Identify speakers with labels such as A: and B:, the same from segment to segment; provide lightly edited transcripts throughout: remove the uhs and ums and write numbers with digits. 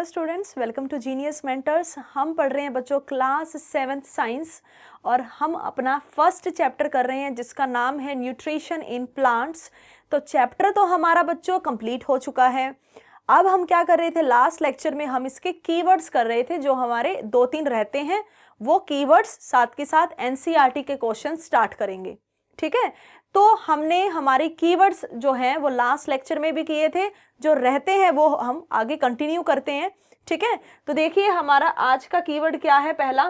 A: Students, welcome to Genius Mentors. हम पढ़ रहे हैं बच्चों क्लास 7th साइंस और हम अपना फर्स्ट चैप्टर कर रहे हैं जिसका नाम है न्यूट्रिशन इन प्लांट्स। तो चैप्टर तो हमारा बच्चों कंप्लीट हो चुका है। अब हम क्या कर रहे थे, लास्ट लेक्चर में हम इसके कीवर्ड्स कर रहे थे जो हमारे 2-3 रहते हैं। वो कीवर्ड्स साथ के साथ एनसीईआरटी के क्वेश्चन स्टार्ट करेंगे, ठीक है। तो हमने हमारे कीवर्ड्स जो हैं वो लास्ट लेक्चर में भी किए थे, जो रहते हैं वो हम आगे कंटिन्यू करते हैं, ठीक है। तो देखिए हमारा आज का कीवर्ड क्या है। पहला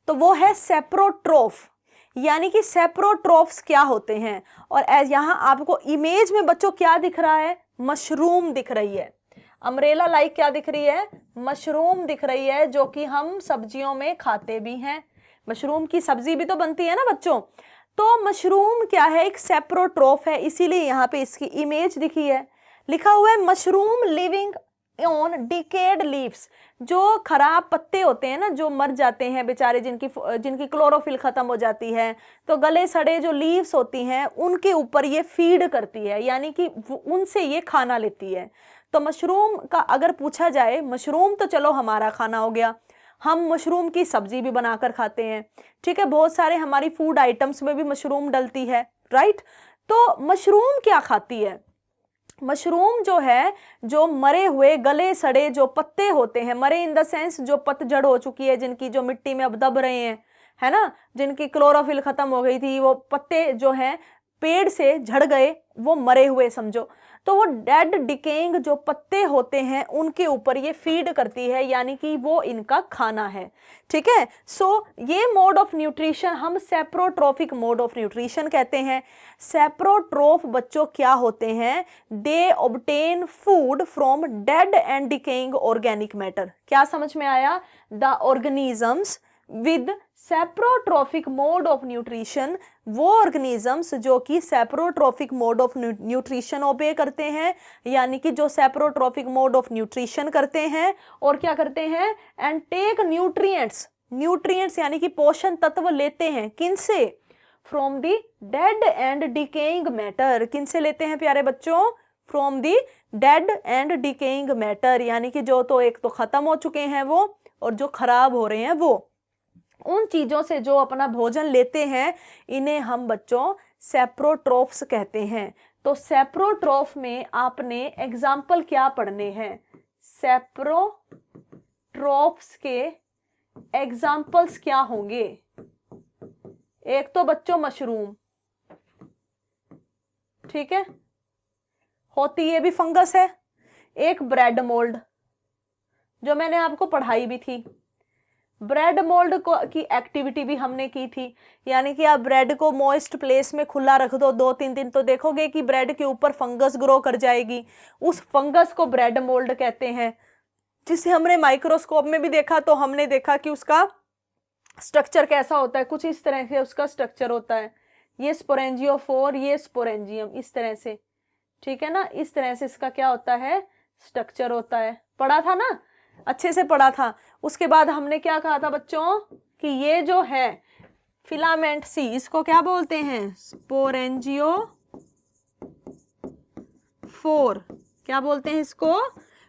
A: तो वो है सेप्रोट्रोफ, यानी कि सेप्रोट्रोफ्स क्या होते हैं। और यहां आपको इमेज में बच्चों क्या दिख रहा है, मशरूम दिख रही है। अम्ब्रेला लाइक क्या दिख रही है, मशरूम दिख रही है, जो कि हम सब्जियों में खाते भी हैं। मशरूम की सब्जी भी तो बनती है ना बच्चों। तो मशरूम क्या है, एक सेप्रोट्रोफ है, इसीलिए यहाँ पे इसकी इमेज दिखी है। लिखा हुआ है mushroom living on decade leaves, जो खराब पत्ते होते हैं ना, जो मर जाते हैं बेचारे, जिनकी क्लोरोफिल खत्म हो जाती है, तो गले सड़े जो लीव्स होती हैं उनके ऊपर ये फीड करती है, यानी कि उनसे ये खाना लेती है। तो मशरूम का अगर पूछा जाए, मशरूम तो चलो हमारा खाना हो गया, हम मशरूम की सब्जी भी बनाकर खाते हैं, ठीक है। बहुत सारे हमारी फूड आइटम्स में भी मशरूम डलती है, राइट। तो मशरूम क्या खाती है, मशरूम जो है, जो मरे हुए गले सड़े जो पत्ते होते हैं, मरे इन द सेंस जो पतझड़ हो चुकी है, जिनकी जो मिट्टी में अब दब रहे हैं, है ना, जिनकी क्लोरोफिल खत्म हो गई थी, वो पत्ते जो हैं पेड़ से झड़ गए, वो मरे हुए समझो। तो वो डेड डिकेइंग जो पत्ते होते हैं उनके ऊपर ये फीड करती है, यानी कि वो इनका खाना है, ठीक है। सो ये मोड ऑफ न्यूट्रिशन हम सेप्रोट्रोफिक मोड ऑफ न्यूट्रिशन कहते हैं। सेप्रोट्रोफ बच्चों क्या होते हैं, they obtain food from dead and decaying organic matter. क्या समझ में आया, the organisms with saprotrophic mode of nutrition, वो ऑर्गेनिजम्स जो कि सेप्रोट्रोफिक मोड ऑफ न्यूट्रिशन ओबे करते हैं, यानी कि जो सेप्रोट्रोफिक मोड ऑफ न्यूट्रिशन करते हैं और क्या करते हैं, एंड टेक न्यूट्रिएंट्स, न्यूट्रिएंट्स यानी कि पोषण तत्व लेते हैं, किनसे, from the dead and decaying matter. किनसे लेते हैं प्यारे बच्चों, from the dead and decaying matter, यानी कि जो तो एक तो खत्म हो चुके हैं वो, और जो खराब हो रहे हैं वो, उन चीजों से जो अपना भोजन लेते हैं, इन्हें हम बच्चों सेप्रोट्रोफ्स कहते हैं। तो सेप्रोट्रोफ में आपने एग्जाम्पल क्या पढ़ने हैं, सेप्रोट्रोफ्स के एग्जाम्पल्स क्या होंगे। एक तो बच्चों मशरूम, ठीक है, होती ये भी फंगस है। एक ब्रेड मोल्ड, जो मैंने आपको पढ़ाई भी थी, ब्रेड मोल्ड को की एक्टिविटी भी हमने की थी, यानी कि आप ब्रेड को मॉइस्ट प्लेस में खुला रख दो 2-3 दिन, तो देखोगे कि ब्रेड के ऊपर फंगस ग्रो कर जाएगी। उस फंगस को ब्रेड मोल्ड कहते हैं, जिसे हमने माइक्रोस्कोप में भी देखा, तो हमने देखा कि उसका स्ट्रक्चर कैसा होता है, कुछ इस तरह से उसका स्ट्रक्चर होता है। ये स्पोरेंजियोफोर, ये स्पोरेंजियम, इस तरह से, ठीक है ना, इस तरह से इसका क्या होता है, स्ट्रक्चर होता है। पढ़ा था ना, अच्छे से पढ़ा था। उसके बाद हमने क्या कहा था बच्चों, कि ये जो है फिलामेंट सी, इसको क्या बोलते हैं, स्पोरेंजियोफोर। क्या बोलते हैं इसको,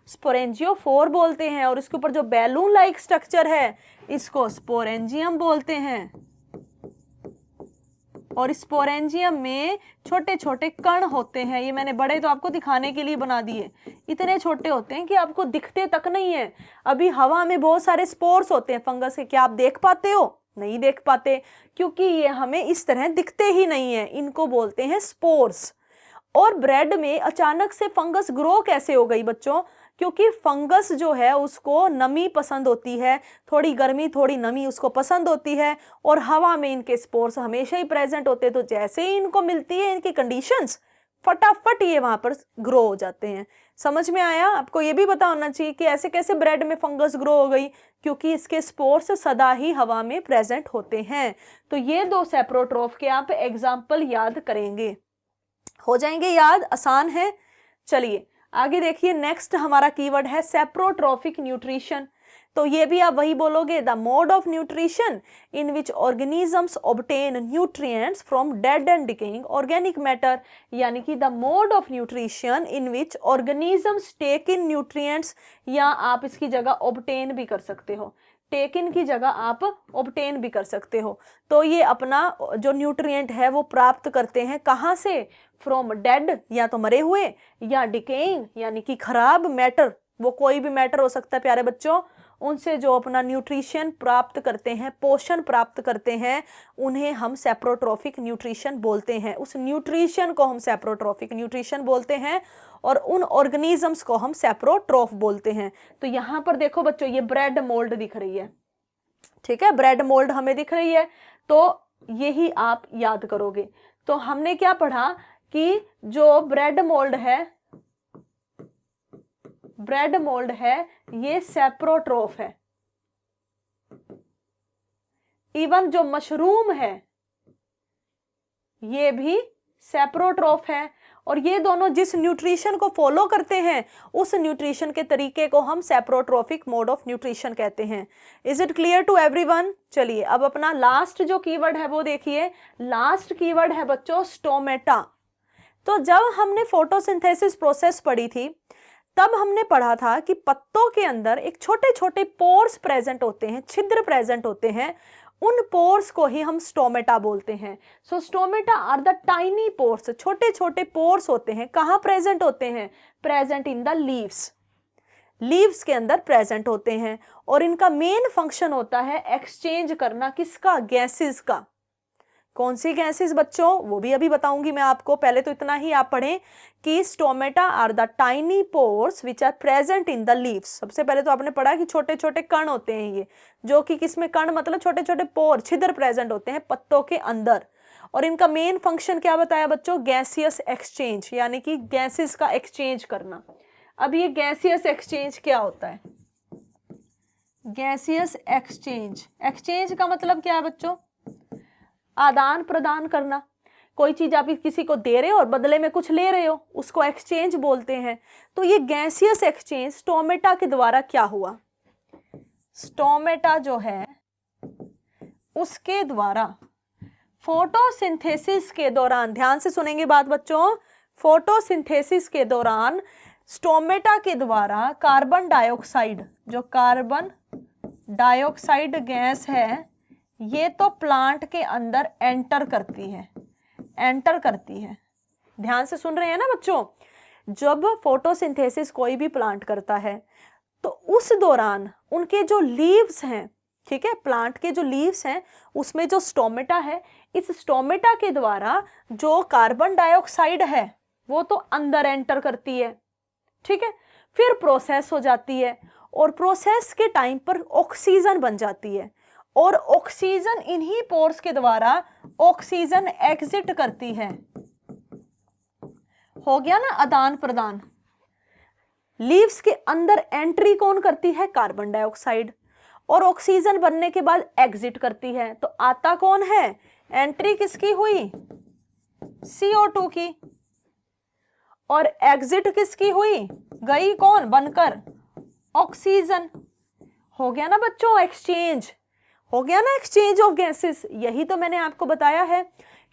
A: स्पोरेंजियोफोर बोलते हैं। और इसके ऊपर जो बैलून लाइक स्ट्रक्चर है, इसको स्पोरेंजियम बोलते हैं। और स्पोरेंजियम में छोटे छोटे कण होते हैं, ये मैंने बड़े तो आपको दिखाने के लिए बना दिए, इतने छोटे होते हैं कि आपको दिखते तक नहीं है। अभी हवा में बहुत सारे स्पोर्स होते हैं फंगस के, क्या आप देख पाते हो, नहीं देख पाते, क्योंकि ये हमें इस तरह दिखते ही नहीं है, इनको बोलते हैं स्पोर्स। और ब्रेड में अचानक से फंगस ग्रो कैसे हो गई बच्चों, क्योंकि फंगस जो है उसको नमी पसंद होती है, थोड़ी गर्मी थोड़ी नमी उसको पसंद होती है, और हवा में इनके स्पोर्स हमेशा ही प्रेजेंट होते हैं। तो जैसे ही इनको मिलती है इनकी कंडीशंस, फटाफट ये वहां पर ग्रो हो जाते हैं। समझ में आया। आपको ये भी पता होना चाहिए कि ऐसे कैसे ब्रेड में फंगस ग्रो हो गई, क्योंकि इसके स्पोर्स सदा ही हवा में प्रेजेंट होते हैं। तो ये 2 सेप्रोट्रोफ के आप एग्जाम्पल याद करेंगे, हो जाएंगे याद, आसान है। चलिए आगे देखिए, नेक्स्ट हमारा कीवर्ड है सेप्रोट्रोफिक न्यूट्रिशन। तो ये भी आप वही बोलोगे, the mode of nutrition in which organisms obtain nutrients from dead and decaying organic matter, यानी कि the mode of nutrition in which organisms take in nutrients, या आप इसकी जगह ऑब्टेन भी कर सकते हो, टेक इन की जगह आप ऑब्टेन भी कर सकते हो। तो ये अपना जो न्यूट्रिएंट है वो प्राप्त करते हैं कहाँ से, फ्रॉम डेड या तो मरे हुए, या डिकेइंग यानी कि खराब मैटर, वो कोई भी मैटर हो सकता है प्यारे बच्चों, उनसे जो अपना न्यूट्रिशन प्राप्त करते हैं, पोषण प्राप्त करते हैं, उन्हें हम सेप्रोट्रोफिक न्यूट्रिशन बोलते हैं। उस न्यूट्रिशन को हम सेप्रोट्रोफिक न्यूट्रिशन बोलते हैं और उन ऑर्गेनिजम्स को हम सेप्रोट्रोफ बोलते हैं। तो यहाँ पर देखो बच्चों, ये ब्रेड मोल्ड दिख रही है, ठीक है, ब्रेड मोल्ड हमें दिख रही है, तो यही आप याद करोगे। तो हमने क्या पढ़ा कि जो ब्रेड मोल्ड है ये सेप्रोट्रोफ है। इवन जो मशरूम है ये भी सेप्रोट्रोफ है, और ये दोनों जिस न्यूट्रिशन को फॉलो करते हैं उस न्यूट्रिशन के तरीके को हम सेप्रोट्रोफिक मोड ऑफ न्यूट्रिशन कहते हैं। Is it clear to everyone? चलिए अब अपना लास्ट जो कीवर्ड है वो देखिए। लास्ट कीवर्ड है बच्चों स्टोमेटा। तो जब हमने फोटोसिंथेसिस प्रोसेस पढ़ी थी तब हमने पढ़ा था कि पत्तों के अंदर एक छोटे छोटे पोर्स प्रेजेंट होते हैं, छिद्र प्रेजेंट होते हैं, उन पोर्स को ही हम स्टोमेटा बोलते हैं। So stomata are the tiny pores, छोटे छोटे पोर्स होते हैं। कहाँ प्रेजेंट होते हैं? Present in the leaves, leaves के अंदर प्रेजेंट होते हैं, और इनका मेन फंक्शन होता है एक्सचेंज करना, किसका? गैसेस का। कौन सी गैसेस बच्चों? वो भी अभी बताऊंगी मैं आपको, पहले तो इतना ही आप पढ़ें कि stomata are the tiny pores which are present in the leaves. सबसे पहले तो आपने पढ़ा कि छोटे छोटे कण होते हैं ये, जो कि किसमें कण मतलब छोटे छोटे पोर, छिद्र प्रेजेंट होते हैं पत्तों के अंदर, और इनका मेन फंक्शन क्या बताया बच्चों? गैसियस एक्सचेंज, यानी कि गैसेस का एक्सचेंज करना। अब ये गैसियस एक्सचेंज क्या होता है? गैसियस एक्सचेंज, एक्सचेंज का मतलब क्या है बच्चों? आदान प्रदान करना। कोई चीज आप किसी को दे रहे हो और बदले में कुछ ले रहे हो, उसको एक्सचेंज बोलते हैं। तो ये गैसियस एक्सचेंज स्टोमेटा के द्वारा क्या हुआ? स्टोमेटा जो है उसके द्वारा फोटोसिंथेसिस के दौरान, ध्यान से सुनेंगे बात बच्चों, फोटोसिंथेसिस के दौरान स्टोमेटा के द्वारा कार्बन डाइऑक्साइड, जो कार्बन डाइऑक्साइड गैस है, ये तो प्लांट के अंदर एंटर करती है, एंटर करती है। ध्यान से सुन रहे हैं ना बच्चों? जब फोटोसिंथेसिस कोई भी प्लांट करता है तो उस दौरान उनके जो लीव्स हैं, ठीक है, प्लांट के जो लीव्स हैं उसमें जो स्टोमेटा है, इस स्टोमेटा के द्वारा जो कार्बन डाइऑक्साइड है वो तो अंदर एंटर करती है, ठीक है, फिर प्रोसेस हो जाती है, और प्रोसेस के टाइम पर ऑक्सीजन बन जाती है, और ऑक्सीजन इन्हीं पोर्स के द्वारा ऑक्सीजन एग्जिट करती है। हो गया ना आदान प्रदान। लीव्स के अंदर एंट्री कौन करती है? कार्बन डाइऑक्साइड, और ऑक्सीजन बनने के बाद एग्जिट करती है। तो आता कौन है? एंट्री किसकी हुई? CO2 की, और एग्जिट किसकी हुई? गई कौन बनकर? ऑक्सीजन। हो गया ना बच्चों एक्सचेंज, हो गया ना एक्सचेंज ऑफ गैसेस। यही तो मैंने आपको बताया है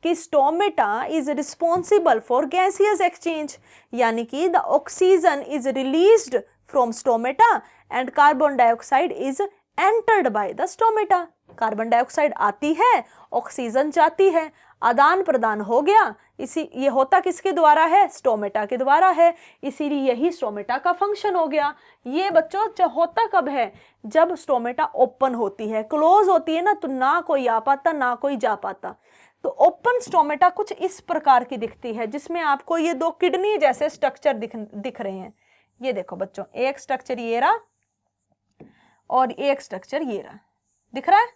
A: कि stomata is responsible for gaseous exchange, यानी कि the oxygen is released from stomata and carbon dioxide is entered by the stomata. Carbon dioxide आती है, ऑक्सीजन जाती है, आदान प्रदान हो गया। ये होता किसके द्वारा है? स्टोमेटा के द्वारा है, इसीलिए यही स्टोमेटा का फंक्शन हो गया। ये बच्चों होता कब है? जब स्टोमेटा ओपन होती है। क्लोज होती है ना तो ना कोई आ पाता ना कोई जा पाता। तो ओपन स्टोमेटा कुछ इस प्रकार की दिखती है, जिसमें आपको ये दो किडनी जैसे स्ट्रक्चर दिख रहे हैं। ये देखो बच्चों, एक स्ट्रक्चर ये रहा और एक स्ट्रक्चर ये रहा, दिख रहा है?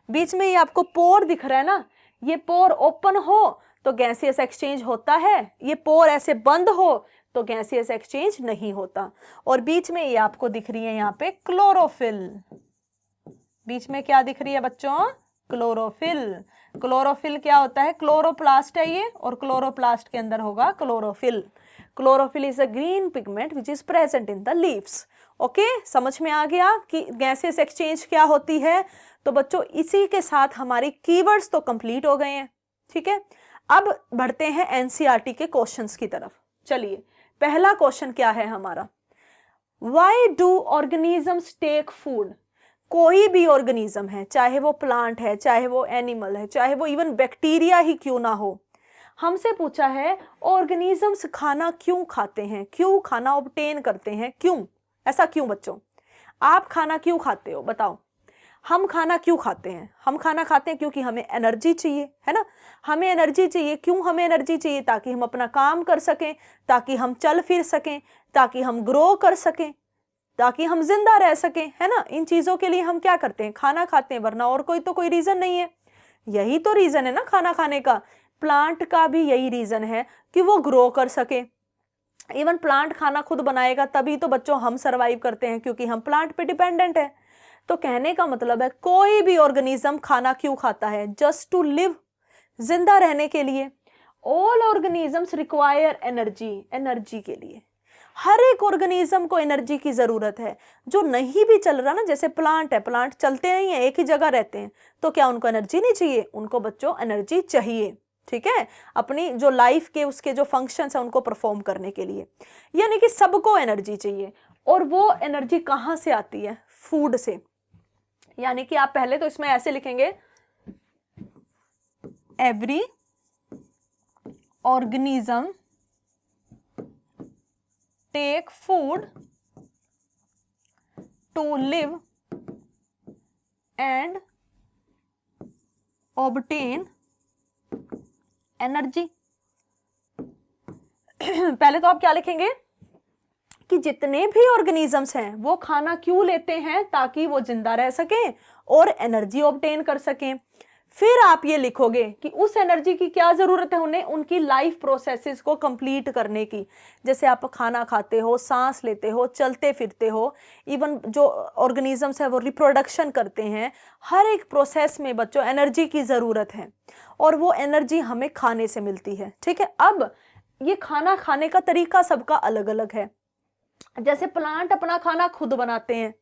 A: बीच में ये आपको पोर दिख रहा है ना, ये पोर ओपन हो तो गैसियस एक्सचेंज होता है, ये पोर ऐसे बंद हो तो गैसियस एक्सचेंज नहीं होता। और बीच में ये आपको दिख रही है यहाँ पे क्लोरोफिल। बीच में क्या दिख रही है बच्चों? क्लोरोफिल। क्लोरोफिल क्या होता है? क्लोरोप्लास्ट है ये, और क्लोरोप्लास्ट के अंदर होगा chlorophyll. Chlorophyll is a green pigment which is present in the leaves. Okay, समझ में आ गया कि गैसेस एक्सचेंज क्या होती है। तो बच्चों इसी के साथ हमारी कीवर्ड्स तो कंप्लीट हो गए हैं। ठीक है, अब बढ़ते हैं एनसीईआरटी के क्वेश्चंस की तरफ। चलिए, पहला क्वेश्चन क्या है हमारा, why do organisms take food. कोई भी ऑर्गेनिज्म है, चाहे वो प्लांट है, चाहे वो एनिमल है, चाहे वो इवन बैक्टीरिया ही क्यों ना हो, हमसे पूछा है ऑर्गेनिजम्स खाना क्यों खाते हैं, क्यों खाना ऑब्टेन करते हैं, क्यों, ऐसा क्यों बच्चों, आप खाना क्यों खाते हो बताओ। हम खाना क्यों खाते हैं, हम खाना खाते हैं क्योंकि हमें एनर्जी चाहिए, है ना, हमें एनर्जी चाहिए। क्यों हमें एनर्जी चाहिए, ताकि हम अपना काम कर सकें, ताकि हम चल फिर सकें, ताकि हम ग्रो कर सकें, ताकि हम जिंदा रह सकें, है ना। इन चीजों के लिए हम क्या करते हैं, खाना खाते हैं, वरना और कोई तो कोई रीजन नहीं है। यही तो रीजन है ना खाना खाने का। प्लांट का भी यही रीजन है कि वो ग्रो कर सके। इवन प्लांट खाना खुद बनाएगा तभी तो बच्चों हम सरवाइव करते हैं, क्योंकि हम प्लांट पे डिपेंडेंट है। तो कहने का मतलब है कोई भी ऑर्गेनिज्म खाना क्यों खाता है, जस्ट टू लिव, जिंदा रहने के लिए। All organisms require energy, energy के लिए। हर एक ऑर्गेनिज्म को एनर्जी की जरूरत है। जो नहीं भी चल रहा ना, जैसे प्लांट है, प्लांट चलते नहीं है, एक ही जगह रहते हैं, तो क्या उनको एनर्जी नहीं चाहिए, उनको बच्चों एनर्जी चाहिए। ठीक है, अपनी जो लाइफ के उसके जो फंक्शंस है उनको परफॉर्म करने के लिए, यानी कि सबको एनर्जी चाहिए। और वो एनर्जी कहाँ से आती है, फूड से। यानी कि आप पहले तो इसमें ऐसे लिखेंगे, every organism take food to live and obtain energy. पहले तो आप क्या लिखेंगे कि जितने भी ऑर्गेनिजम्स हैं वो खाना क्यों लेते हैं, ताकि वो जिंदा रह सकें और एनर्जी ऑब्टेन कर सकें। फिर आप ये लिखोगे कि उस एनर्जी की क्या जरूरत है उन्हें, उनकी लाइफ प्रोसेसेस को कंप्लीट करने की। जैसे आप खाना खाते हो, सांस लेते हो, चलते फिरते हो, इवन जो ऑर्गेनिजम्स है वो रिप्रोडक्शन करते हैं, हर एक प्रोसेस में बच्चों एनर्जी की जरूरत है, और वो एनर्जी हमें खाने से मिलती है। ठीक है, अब ये खाना खाने का तरीका सबका अलग अलग है। जैसे प्लांट अपना खाना खुद बनाते हैं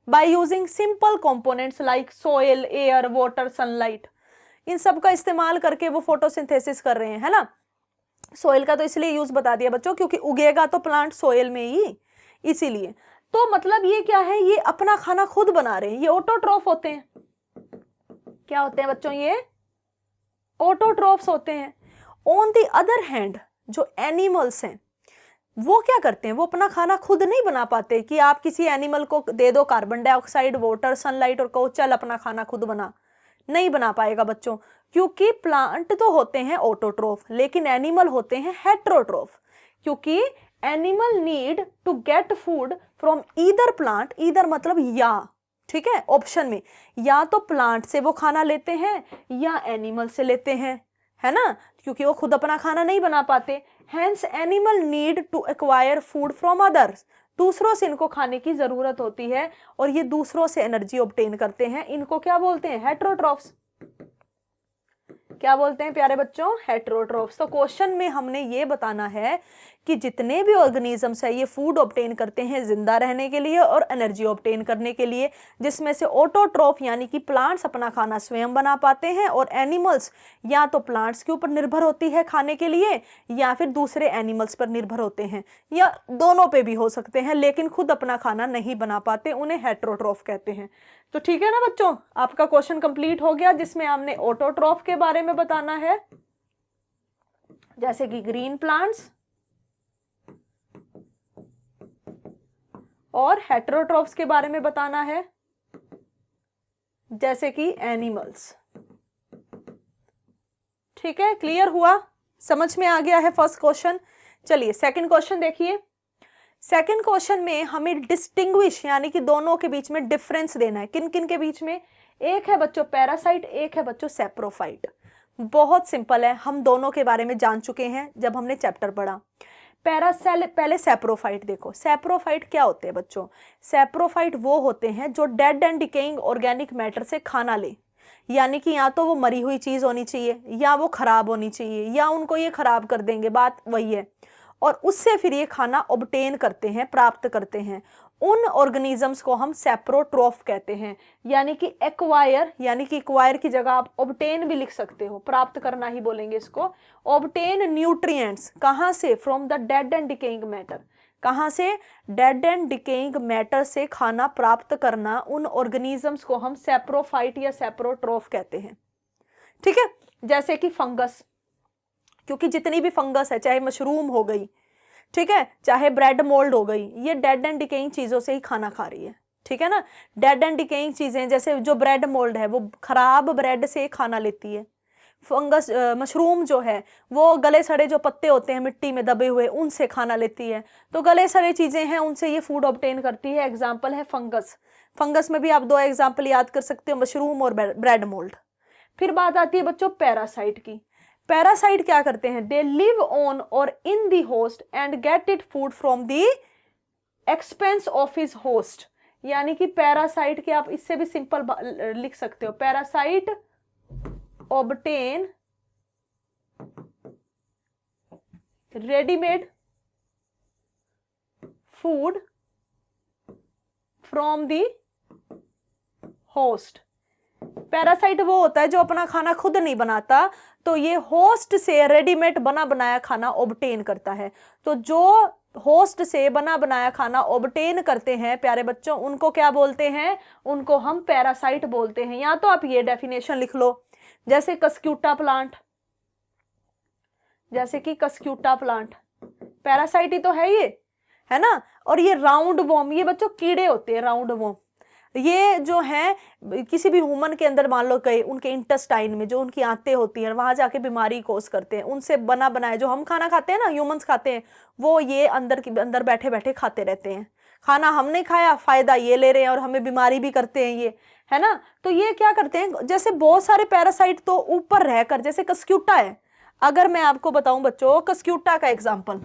A: by using simple components like soil, air, water, sunlight. इन सब का इस्तेमाल करके वो फोटोसिंथेसिस कर रहे हैं, है ना। सोइल का तो इसलिए यूज बता दिया बच्चों क्योंकि उगेगा तो प्लांट सोइल में ही, इसीलिए। तो मतलब ये क्या है, ये अपना खाना खुद बना रहे हैं, ये ऑटोट्रॉफ होते हैं। क्या होते हैं बच्चों, ये ऑटोट्रॉफ्स होते हैं। ऑन द अदर हैंड जो एनिमल्स हैं वो क्या करते हैं, वो अपना खाना खुद नहीं बना पाते कि आप किसी एनिमल को दे दो कार्बन डाइऑक्साइड, वाटर, सनलाइट और कहो चल अपना खाना खुद बना, नहीं बना पाएगा बच्चों। क्योंकि प्लांट तो होते हैं ऑटोट्रॉफ, लेकिन एनिमल होते हैं हेटेरोट्रॉफ। क्योंकि animal need to get food from either plant, either मतलब या, ठीक है, ऑप्शन में, या तो प्लांट से वो खाना लेते हैं या एनिमल से लेते हैं, है ना, क्योंकि वो खुद अपना खाना नहीं बना पाते। Hence animal need to acquire food from others. दूसरों से इनको खाने की जरूरत होती है और ये दूसरों से एनर्जी ऑब्टेन करते हैं। इनको क्या बोलते हैं, हेटेरोट्रॉफ्स। क्या बोलते हैं प्यारे बच्चों, हेटेरोट्रॉफ्स। तो क्वेश्चन में हमने ये बताना है कि जितने भी ऑर्गेनिजम्स है ये फूड ऑब्टेन करते हैं जिंदा रहने के लिए और एनर्जी ऑब्टेन करने के लिए, जिसमें से ऑटोट्रॉफ यानी कि प्लांट्स अपना खाना स्वयं बना पाते हैं और एनिमल्स या तो प्लांट्स के ऊपर निर्भर होती है खाने के लिए या फिर दूसरे एनिमल्स पर निर्भर होते हैं, या दोनों पे भी हो सकते हैं, लेकिन खुद अपना खाना नहीं बना पाते, उन्हें हेटेरोट्रॉफ कहते हैं। तो ठीक है ना बच्चों, आपका क्वेश्चन कंप्लीट हो गया जिसमें हमने ऑटोट्रॉफ के बारे में बताना है, जैसे कि ग्रीन प्लांट्स, और हेटेरोट्रॉफ्स के बारे में बताना है जैसे कि एनिमल्स। ठीक है, क्लियर हुआ, समझ में आ गया है फर्स्ट क्वेश्चन। चलिए सेकंड क्वेश्चन देखिए। सेकंड क्वेश्चन में हमें डिस्टिंग्विश यानी कि दोनों के बीच में डिफरेंस देना है। किन किन के बीच में, एक है बच्चों पैरासाइट, एक है बच्चों सैप्रोफाइट। बहुत सिंपल है, हम दोनों के बारे में जान चुके हैं जब हमने चैप्टर पढ़ा। पैरासेल, पहले सैप्रोफाइट देखो। सैप्रोफाइट क्या होते हैं बच्चों, सैप्रोफाइट वो होते हैं जो dead and decaying organic matter से खाना ले, यानी कि या तो वो मरी हुई चीज होनी चाहिए या वो खराब होनी चाहिए या उनको ये खराब कर देंगे, बात वही है, और उससे फिर ये खाना ऑब्टेन करते हैं, प्राप्त करते हैं। उन ऑर्गेनिजम्स को हम सेप्रोट्रोफ कहते हैं। यानी कि एक्वायर, यानी कि एक्वायर की जगह आप ऑब्टेन भी लिख सकते हो, प्राप्त करना ही बोलेंगे इसको। ऑब्टेन न्यूट्रिएंट्स कहाँ से? From the dead and decaying matter. कहाँ से? डेड एंड डिकेइंग मैटर से खाना प्राप्त करना, उन ऑर्गेनिजम्स को हम सेप्रोफाइट या सेप्रोट्रोफ कहते हैं। ठीक है, जैसे कि फंगस, क्योंकि जितनी भी फंगस है, चाहे मशरूम हो गई, ठीक है, चाहे ब्रेड मोल्ड हो गई, ये डेड एंड डिकेइंग चीजों से ही खाना खा रही है। ठीक है ना, डेड एंड डिकेइंग चीजें, जैसे जो ब्रेड मोल्ड है वो खराब ब्रेड से खाना लेती है। फंगस मशरूम जो है वो गले सड़े जो पत्ते होते हैं मिट्टी में दबे हुए, उनसे खाना लेती है। तो गले सड़े चीजें हैं, उनसे ये फूड ऑब्टेन करती है। एग्जाम्पल है फंगस। फंगस में भी आप 2 एग्जाम्पल याद कर सकते हो, मशरूम और ब्रेड मोल्ड। फिर बात आती है बच्चों पैरासाइट की। पैरासाइट क्या करते हैं? दे live on or in the host and get it food from the expense of his host. यानी कि पैरासाइट के आप इससे भी सिंपल लिख सकते हो, parasite obtain readymade food from the host. Parasite वो होता है जो अपना खाना खुद नहीं बनाता, तो ये होस्ट से रेडीमेड बना बनाया खाना ऑब्टेन करता है। तो जो होस्ट से बना बनाया खाना ऑब्टेन करते हैं प्यारे बच्चों, उनको क्या बोलते हैं? उनको हम पैरासाइट बोलते हैं। या तो आप ये डेफिनेशन लिख लो, जैसे कस्क्यूटा प्लांट, जैसे कि कस्क्यूटा प्लांट पैरासाइट ही तो है ये, है ना। और ये राउंड वॉर्म, ये बच्चों कीड़े होते हैं, राउंड वॉर्म। ये जो है किसी भी ह्यूमन के अंदर मान लो कहीं उनके इंटेस्टाइन में जो उनकी आंतें होती हैं, वहां जाके बीमारी कोस करते हैं। उनसे बना बनाया जो हम खाना खाते हैं ना, ह्यूमंस खाते हैं, वो ये अंदर बैठे बैठे खाते रहते हैं। खाना हमने खाया, फायदा ये ले रहे हैं और हमें बीमारी भी करते हैं ये, है ना। तो ये क्या करते हैं, जैसे बहुत सारे पैरासाइट तो ऊपर रहकर, जैसे कस्क्यूटा है। अगर मैं आपको बताऊं बच्चों कस्क्यूटा का एग्जाम्पल,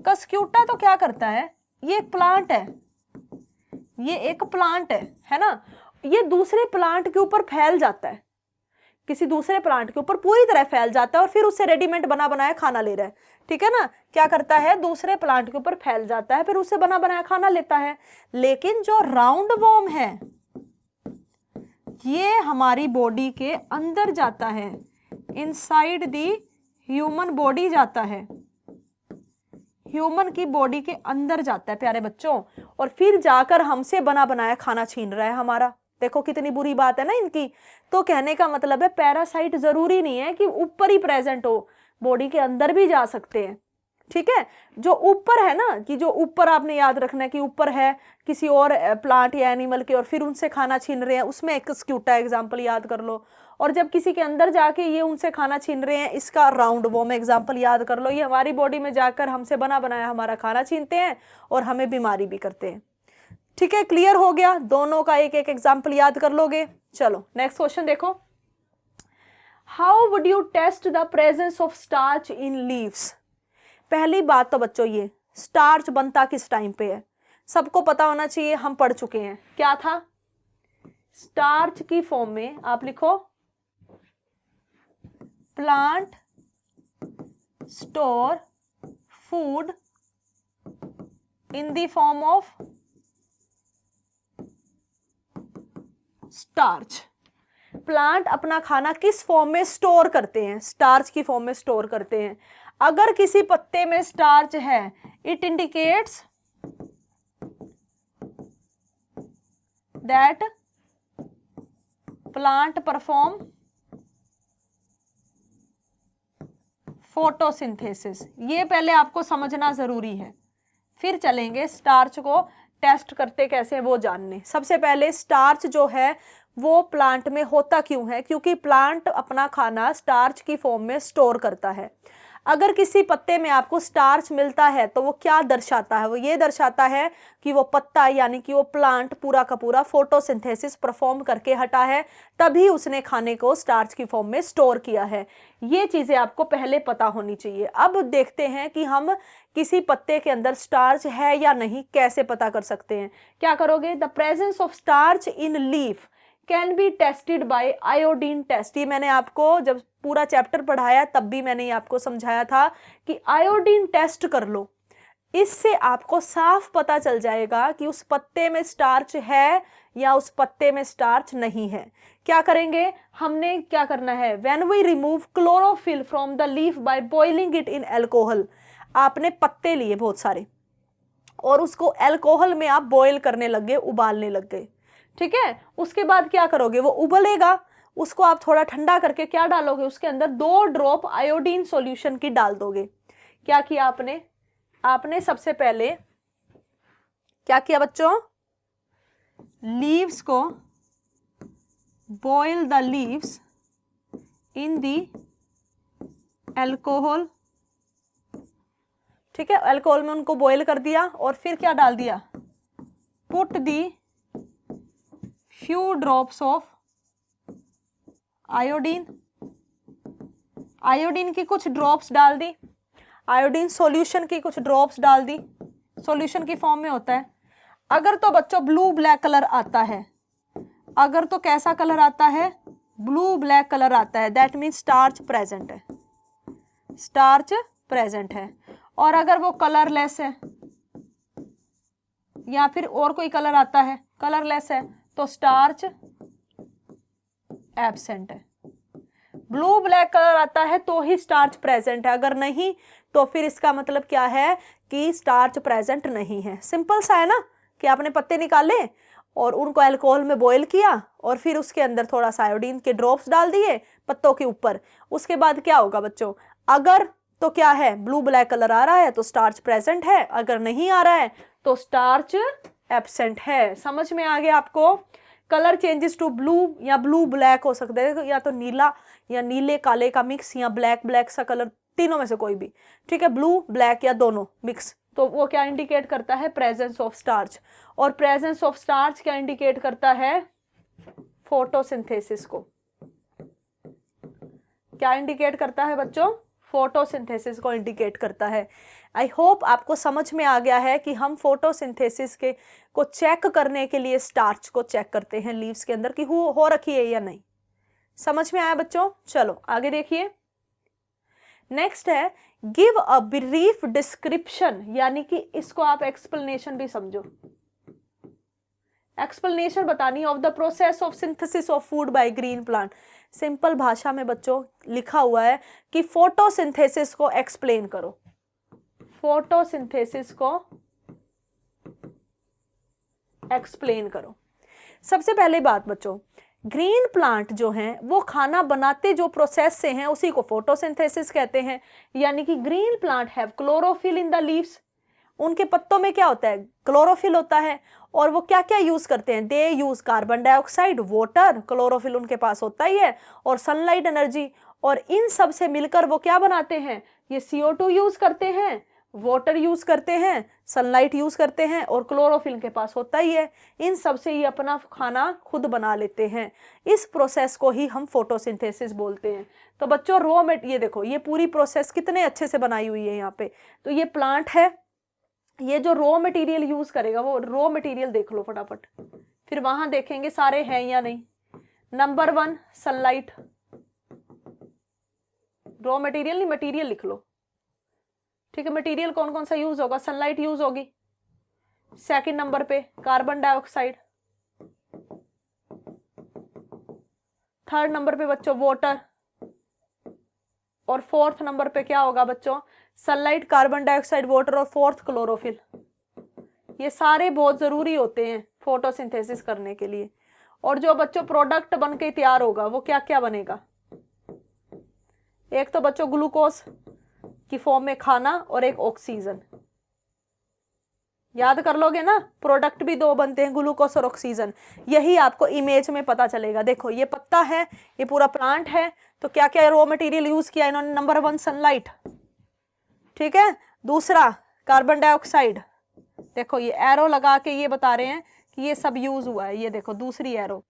A: कस्क्यूटा तो क्या करता है, ये एक प्लांट है, ये एक प्लांट है ना। ये दूसरे प्लांट के ऊपर फैल जाता है, किसी दूसरे प्लांट के ऊपर पूरी तरह फैल जाता है और फिर उससे रेडीमेड बना बनाया खाना ले रहा है। ठीक है ना, क्या करता है, दूसरे प्लांट के ऊपर फैल जाता है, फिर उससे बना बनाया खाना लेता है। लेकिन जो राउंड वॉर्म है ये हमारी बॉडी के अंदर जाता है, इनसाइड दी ह्यूमन बॉडी जाता है, ह्यूमन की बॉडी के अंदर जाता है प्यारे बच्चों, और फिर जाकर हमसे बना बनाया खाना छीन रहा है हमारा। देखो कितनी बुरी बात है ना इनकी। तो कहने का मतलब है पैरासाइट जरूरी नहीं है कि ऊपर ही प्रेजेंट हो, बॉडी के अंदर भी जा सकते हैं। ठीक है, जो ऊपर है ना, कि जो ऊपर आपने याद रखना है कि ऊपर है किसी और प्लांट या एनिमल के और फिर उनसे खाना छीन रहे हैं, उसमें एक कस्क्यूटा एग्जाम्पल याद कर लो। और जब किसी के अंदर जाके ये उनसे खाना छीन रहे हैं, इसका राउंड वॉर्म एग्जाम्पल याद कर लो। ये हमारी बॉडी में जाकर हमसे बना बनाया हमारा खाना छीनते हैं और हमें बीमारी भी करते हैं। ठीक है, क्लियर हो गया, दोनों का एक एक एग्जाम्पल याद कर लोगे। चलो नेक्स्ट क्वेश्चन देखो, how would you test the presence of starch in leaves. पहली बात तो बच्चों ये स्टार्च बनता किस टाइम पे है, सबको पता होना चाहिए, हम पढ़ चुके हैं। क्या था, स्टार्च की फॉर्म में आप लिखो plant store food in the form of starch. Plant अपना खाना किस फॉर्म में स्टोर करते हैं, स्टार्च की फॉर्म में स्टोर करते हैं। अगर किसी पत्ते में स्टार्च है, it indicates that plant perform photosynthesis. ये पहले आपको समझना जरूरी है, फिर चलेंगे स्टार्च को टेस्ट करते कैसे वो जानने। सबसे पहले स्टार्च जो है वो प्लांट में होता क्यों है, क्योंकि प्लांट अपना खाना स्टार्च की फॉर्म में स्टोर करता है। अगर किसी पत्ते में आपको स्टार्च मिलता है तो वो क्या दर्शाता है, वो ये दर्शाता है कि वो पत्ता यानी कि वो प्लांट पूरा का पूरा फोटोसिंथेसिस परफॉर्म करके हटा है, तभी उसने खाने को स्टार्च की फॉर्म में स्टोर किया है। ये चीजें आपको पहले पता होनी चाहिए। अब देखते हैं कि हम किसी पत्ते के अंदर स्टार्च है या नहीं कैसे पता कर सकते हैं। क्या करोगे, the presence of starch in leaf can be tested by iodine test. ये मैंने आपको जब पूरा चैप्टर पढ़ाया तब भी मैंने ये आपको समझाया था कि आयोडीन टेस्ट कर लो। इससे आपको साफ पता चल जाएगा कि उस पत्ते में स्टार्च है या उस पत्ते में स्टार्च नहीं है। क्या करेंगे, हमने क्या करना है, when we remove chlorophyll from the leaf by boiling it in alcohol. आपने पत्ते लिए बहुत सारे और उसको अल्कोहल में आप बॉयल करने लग गए, उबालने लग गए, ठीक है। उसके बाद क्या करोगे, वो उबलेगा, उसको आप थोड़ा ठंडा करके क्या डालोगे, उसके अंदर 2 ड्रॉप आयोडीन सॉल्यूशन की डाल दोगे। क्या किया आपने, आपने सबसे पहले क्या किया बच्चों, लीव्स को, boil the leaves in the alcohol, ठीक है, अल्कोहल में उनको बॉयल कर दिया और फिर क्या डाल दिया, put the few drops of iodine, iodine की कुछ ड्रॉप्स डाल दी, आयोडीन सॉल्यूशन की कुछ ड्रॉप्स डाल दी, सॉल्यूशन की फॉर्म में होता है। अगर तो बच्चों ब्लू ब्लैक कलर आता है, अगर तो कैसा कलर आता है, ब्लू ब्लैक कलर आता है, दैट मीन्स स्टार्च प्रेजेंट है, स्टार्च प्रेजेंट है। और अगर वो कलरलेस है या फिर और कोई कलर आता है, कलरलेस है, तो स्टार्च एब्सेंट है। ब्लू ब्लैक कलर आता है तो ही स्टार्च प्रेजेंट है, अगर नहीं तो फिर इसका मतलब क्या है कि स्टार्च प्रेजेंट नहीं है। सिंपल सा है ना, कि आपने पत्ते निकाले और उनको अल्कोहल में बॉयल किया और फिर उसके अंदर थोड़ा सा आयोडीन के ड्रॉप्स डाल दिए पत्तों के ऊपर। उसके बाद क्या होगा बच्चों, अगर तो क्या है, ब्लू ब्लैक कलर आ रहा है तो स्टार्च प्रेजेंट है, अगर नहीं आ रहा है तो स्टार्च एब्सेंट है। समझ में आ गया आपको। कलर चेंजेस टू ब्लू या ब्लू ब्लैक हो सकता है, या तो नीला या नीले काले का मिक्स या ब्लैक ब्लैक सा कलर, तीनों में से कोई भी, ठीक है, ब्लू ब्लैक या दोनों मिक्स, तो वो क्या इंडिकेट करता है, प्रेजेंस ऑफ स्टार्च। और प्रेजेंस ऑफ स्टार्च क्या इंडिकेट करता है, फोटोसिंथेसिस को। क्या इंडिकेट करता है बच्चों, फोटोसिंथेसिस को इंडिकेट करता है। आई होप आपको समझ में आ गया है कि हम फोटोसिंथेसिस के को चेक करने के लिए स्टार्च को चेक करते हैं लीव्स के अंदर कि हो रखी है या नहीं। समझ में आया बच्चों। चलो आगे देखिए, नेक्स्ट है गिव अ ब्रीफ डिस्क्रिप्शन, यानी कि इसको आप एक्सप्लेनेशन भी समझो, एक्सप्लेनेशन बतानी of the process of synthesis of food by green plant. Simple भाषा में बच्चों लिखा हुआ है कि फोटोसिंथेसिस को एक्सप्लेन करो, फोटोसिंथेसिस को एक्सप्लेन करो। सबसे पहले बात बच्चों, ग्रीन प्लांट जो हैं वो खाना बनाते जो प्रोसेस से हैं उसी को फोटोसिंथेसिस कहते हैं। यानी कि green plant have chlorophyll in the leaves, उनके पत्तों में क्या होता है, क्लोरोफिल होता है। और वो क्या क्या यूज करते हैं, they use carbon dioxide, water, chlorophyll उनके पास होता ही है, और सनलाइट एनर्जी। और इन सब से मिलकर वो क्या बनाते हैं, ये CO2 यूज करते हैं, वाटर यूज करते हैं, सनलाइट यूज करते हैं, और क्लोरोफिल के पास होता ही है। इन सब से ये अपना खाना खुद बना लेते हैं। इस प्रोसेस को ही हम फोटोसिंथेसिस बोलते हैं। तो बच्चों ये देखो, ये पूरी प्रोसेस कितने अच्छे से बनाई हुई है यहाँ पे। तो ये प्लांट है, ये जो रॉ मटेरियल यूज करेगा वो रॉ मटेरियल देख लो फटाफट, फिर वहां देखेंगे सारे हैं या नहीं। नंबर 1 सनलाइट, रॉ मटेरियल नहीं मटेरियल लिख लो, ठीक है। मटेरियल कौन कौन सा यूज होगा, सनलाइट यूज होगी। सेकंड नंबर पे कार्बन डाइऑक्साइड, थर्ड नंबर पे बच्चों वाटर, और फोर्थ नंबर पे क्या होगा बच्चों, सनलाइट, कार्बन डाइऑक्साइड, वाटर, और फोर्थ क्लोरोफिल। ये सारे बहुत जरूरी होते हैं फोटोसिंथेसिस करने के लिए। और जो बच्चों प्रोडक्ट बन के तैयार होगा वो क्या क्या बनेगा, एक तो बच्चों ग्लूकोज की फॉर्म में खाना, और एक ऑक्सीजन। याद कर लोगे ना, प्रोडक्ट भी 2 बनते हैं, ग्लूकोज और ऑक्सीजन। यही आपको इमेज में पता चलेगा। देखो ये पत्ता है, ये पूरा प्लांट है, तो क्या क्या रॉ मटेरियल यूज किया इन्होंने। नंबर 1 सनलाइट, ठीक है। दूसरा कार्बन डाइऑक्साइड, देखो ये एरो लगा के ये बता रहे हैं कि ये सब यूज हुआ है, ये देखो दूसरी एरो।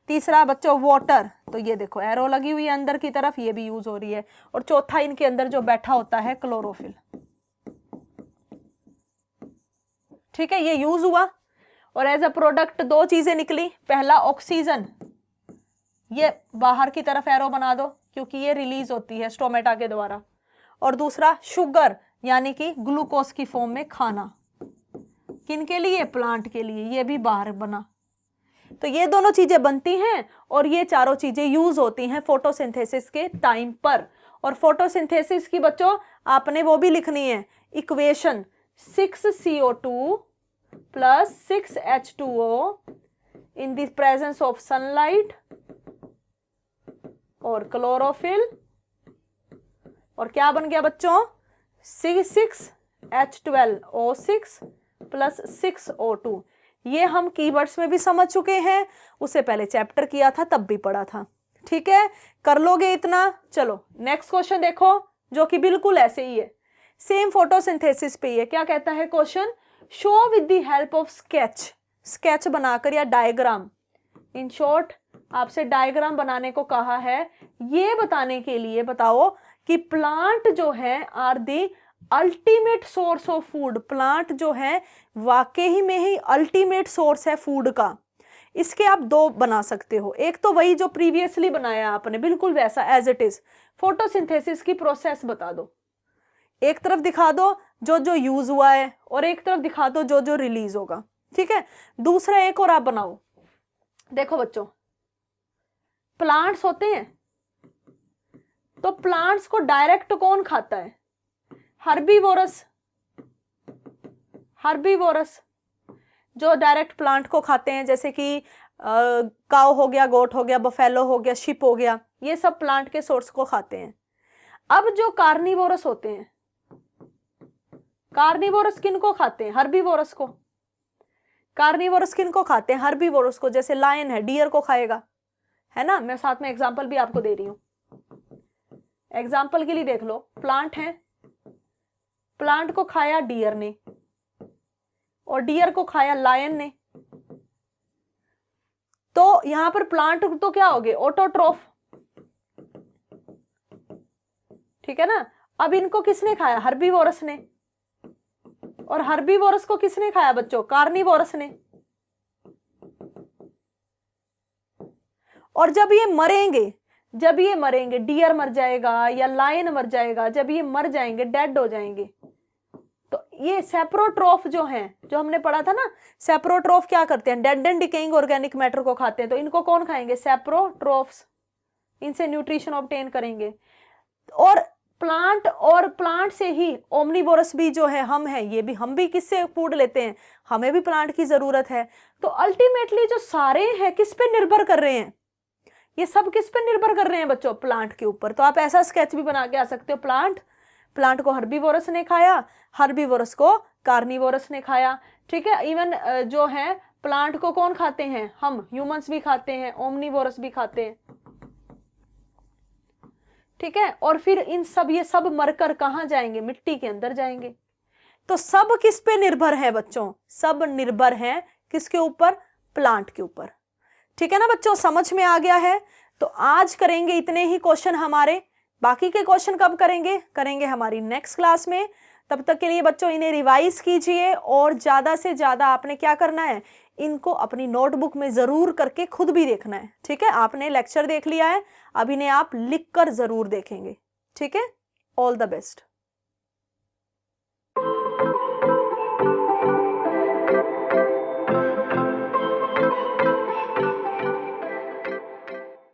A: तीसरा बच्चों वाटर, तो ये देखो एरो लगी हुई है अंदर की तरफ, ये भी यूज हो रही है। और चौथा इनके अंदर जो बैठा होता है क्लोरोफिल, ठीक है, ये यूज हुआ। और एज अ प्रोडक्ट 2 चीजें निकली, पहला ऑक्सीजन, ये बाहर की तरफ एरो बना दो क्योंकि ये रिलीज होती है स्टोमेटा के द्वारा। और दूसरा शुगर, यानी कि ग्लूकोज की फॉर्म में खाना। किन के लिए? प्लांट के लिए। ये भी बाहर बना। तो ये दोनों चीजें बनती हैं और ये चारों चीजें यूज होती हैं फोटोसिंथेसिस के टाइम पर। और फोटोसिंथेसिस की बच्चों आपने वो भी लिखनी है equation, 6CO2 plus 6H2O in the presence of sunlight और क्लोरोफिल। और क्या बन गया बच्चों? 6H12O6 plus 6O2। ये हम कीवर्ड्स में भी समझ चुके हैं, उससे पहले चैप्टर किया था तब भी पढ़ा था। ठीक है, कर लोगे इतना? चलो नेक्स्ट क्वेश्चन देखो, जो कि बिल्कुल ऐसे ही है, सेम फोटोसिंथेसिस पे ही है। क्या कहता है question? Show with the help of sketch, sketch बनाकर या डायग्राम। इन शॉर्ट आपसे डायग्राम बनाने को कहा है, ये बताने के लिए बताओ कि प्लांट जो है are the ultimate source of food. Plant जो है वाकई में ही अल्टीमेट सोर्स है फूड का। इसके आप दो बना सकते हो, एक तो वही जो प्रीवियसली बनाया आपने बिल्कुल वैसा एज इट इज, फोटोसिंथेसिस की प्रोसेस बता दो। एक तरफ दिखा दो जो जो यूज हुआ है और एक तरफ दिखा दो जो जो रिलीज होगा। ठीक है, दूसरा एक और आप बनाओ। देखो बच्चों, प्लांट्स होते हैं तो प्लांट्स को डायरेक्ट कौन खाता है? हर्बीवोरस। हर्बीवोरस जो डायरेक्ट प्लांट को खाते हैं, जैसे कि काऊ हो गया, गोट हो गया, बफेलो हो गया, शिप हो गया, ये सब प्लांट के सोर्स को खाते हैं। अब जो कार्निवोरस होते हैं, कार्निवोरस किनको खाते हैं? हर्बीवोरस को। कार्निवोरस किनको खाते हैं? हर्बीवोरस को। जैसे लायन है, डियर को खाएगा, है ना। मैं साथ में एग्जांपल भी आपको दे रही हूं, एग्जांपल के लिए देख लो। प्लांट है, प्लांट को खाया डियर ने और डियर को खाया लायन ने। तो यहां पर प्लांट तो क्या हो गए? ऑटोट्रोफ। ठीक है ना। अब इनको किसने खाया? हर्बीवोरस ने। और हर्बीवोरस को किसने खाया बच्चों? कार्निवोरस ने। और जब ये मरेंगे, जब ये मरेंगे, डियर मर जाएगा या लायन मर जाएगा, जब ये मर जाएंगे, डेड हो जाएंगे, तो ये सेप्रोट्रोफ जो हैं, जो हमने पढ़ा था ना, सेप्रोट्रोफ क्या करते हैं? Dead and decaying organic matter को खाते हैं। तो इनको कौन खाएंगे? सेप्रोट्रोफ्स। इनसे न्यूट्रिशन ऑब्टेन करेंगे। और प्लांट से ही ओमनीवोरस भी जो है हम हैं, ये भी, हम भी किससे फूड लेते हैं? हमें भी प्लांट की जरूरत है। तो अल्टीमेटली जो सारे हैं किस पे निर्भर कर रहे हैं? ये सब किस पे निर्भर कर रहे हैं बच्चों? प्लांट के ऊपर। तो आप ऐसा स्केच भी बना के आ सकते हो, प्लांट को हर्बीवोरस ने खाया, हर्बीवोरस को कार्निवोरस ने खाया। ठीक है, इवन जो है प्लांट को कौन खाते हैं? हम ह्यूमंस भी खाते हैं, ओमनीवोरस भी खाते हैं। ठीक है, और फिर इन सब, ये सब मरकर कहां जाएंगे? मिट्टी के अंदर जाएंगे। तो सब किस पे निर्भर है बच्चों? सब निर्भर है किसके ऊपर? प्लांट के ऊपर। ठीक है ना बच्चों, समझ में आ गया है? तो आज करेंगे इतने ही क्वेश्चन हमारे, बाकी के क्वेश्चन कब करेंगे? करेंगे हमारी नेक्स्ट क्लास में। तब तक के लिए बच्चों इन्हें रिवाइज कीजिए और ज्यादा से ज्यादा आपने क्या करना है? इनको अपनी नोटबुक में जरूर करके खुद भी देखना है। ठीक है, आपने लेक्चर देख लिया है, अब इन्हें आप लिख कर जरूर देखेंगे। ठीक है, ऑल द बेस्ट।